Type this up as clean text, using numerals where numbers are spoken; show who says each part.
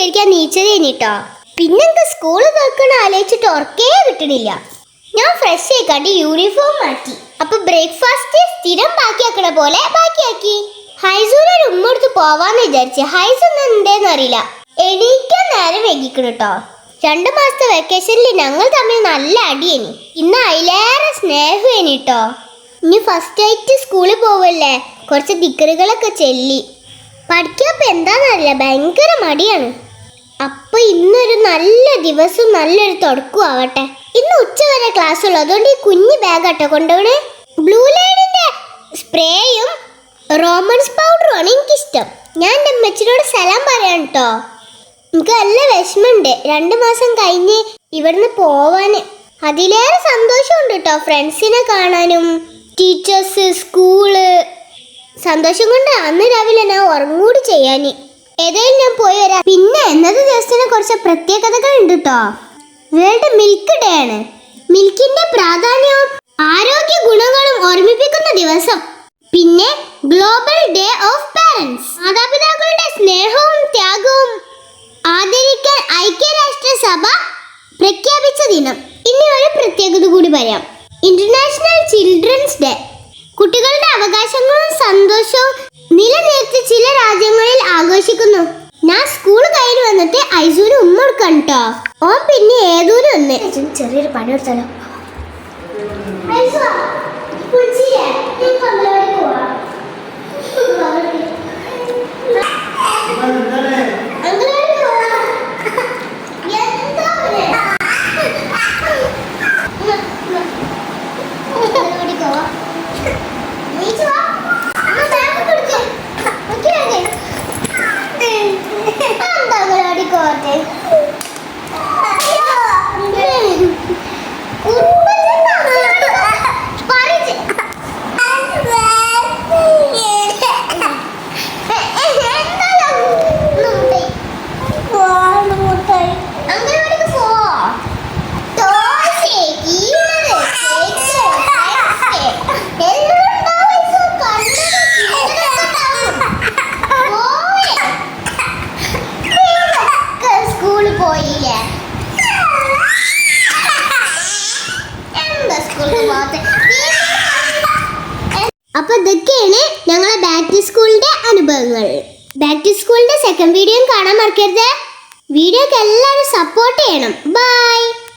Speaker 1: നിസ്കരിക്കാൻ നീച്ചത് കഴിഞ്ഞിട്ടോ. പിന്നെ എനിക്ക് സ്കൂള് തുറക്കണ ആലോചിച്ചിട്ട് ഉറക്കേ കിട്ടണില്ല. ഞാൻ ഫ്രഷ് ആയിക്കാണ്ട് യൂണിഫോം മാറ്റി. അപ്പൊ ബ്രേക്ക്ഫാസ്റ്റ് സ്ഥിരം ബാക്കിയാക്കണ പോലെ ബാക്കിയാക്കി. ഹൈസൂനൊരു ഉമ്മടുത്ത് പോവാന്ന് വിചാരിച്ച് ഹൈസൊന്നും എന്തേന്ന് അറിയില്ല. എണീക്കാൻ നേരം വൈകിക്കണം കേട്ടോ. 2 മാസത്തെ വെക്കേഷനിൽ ഞങ്ങൾ തമ്മിൽ നല്ല അടിയേനി. ഇന്ന് അതിലേറെ സ്നേഹമേനി കേട്ടോ. ഇനി ഫസ്റ്റ് ആയിട്ട് സ്കൂളിൽ പോവല്ലേ, കുറച്ച് ദിക്കറുകളൊക്കെ ചൊല്ലി. പഠിക്കാപ്പം എന്താണെന്നറിയില്ല, ഭയങ്കര മടിയാണ്. അപ്പൊ ഇന്നൊരു നല്ല ദിവസം, നല്ലൊരു തുടക്കം ആവട്ടെ. ഇന്ന് ഉച്ചവരെ ക്ലാസ് ഉള്ളു, അതുകൊണ്ട് ഈ കുഞ്ഞു ബാഗാട്ടോ കൊണ്ടുപോണേ. ബ്ലൂ ലൈനിന്റെ സ്പ്രേയും റോമൻസ് പൗഡറും ആണ് എനിക്കിഷ്ടം. ഞാൻ എൻ്റെ അമ്മച്ചിനോട് സലാം പറയാൻ കേട്ടോ. എനിക്ക് നല്ല വിഷമമുണ്ട് 2 മാസം കഴിഞ്ഞ് ഇവിടുന്ന് പോവാന്. അതിലേറെ സന്തോഷമുണ്ട് കേട്ടോ, ഫ്രണ്ട്സിനെ കാണാനും ടീച്ചേഴ്സ്, സ്കൂള്. സന്തോഷം കൊണ്ട് അന്ന് രാവിലെ ഞാൻ ഉറങ്ങൂടി ചെയ്യാൻ. ഏതായാലും ഞാൻ പോയി വരാം. പിന്നെ ഇന്നത്തെ ദിവസത്തിന് കുറച്ച് പ്രത്യേകതകൾ ഉണ്ട് കേട്ടോ. വേൾഡ് മിൽക്ക് ഡേ ആണ്. മിൽക്കിന്റെ പ്രാധാന്യവും ആരോഗ്യ ഗുണങ്ങളും ഓർമ്മിപ്പിക്കുന്ന ദിവസം. പിന്നെ ഗ്ലോബൽ ഡേ ഓഫ് പാരന്റ്സ്, മാതാപിതാക്കളുടെ സ്നേഹവും ത്യാഗവും ആദരിക്കാൻ ഐക്യരാഷ്ട്രസഭ പ്രഖ്യാപിച്ച ദിനം. ഇനി ഒരു പ്രത്യേകത കൂടി പറയാം. International children's day. കുട്ടികളുടെ അവകാശങ്ങളും സന്തോഷവും നിലനിർത്തി ചില രാജ്യങ്ങളിൽ ആഘോഷിക്കുന്നു. ഞാൻ സ്കൂൾ കഴിഞ്ഞ് വന്നിട്ട് ഐസൂന് ഉമ്മ കൊടുക്കാൻ കേട്ടോ. ഓൻ പിന്നെ ഏതൂരും ഒന്ന് ചെറിയൊരു പണി കൊടുത്താലോ. അപ്പൊ ഇതൊക്കെയാണ് ഞങ്ങളെ ബാക്ക് ടു സ്കൂളിന്റെ അനുഭവങ്ങൾ. ബാക്ക് ടു സ്കൂളിന്റെ സെക്കൻഡ് വീഡിയോ കാണാൻ മറക്കരുത്. വീഡിയോക്ക് എല്ലാവരും സപ്പോർട്ട് ചെയ്യണം. ബൈ.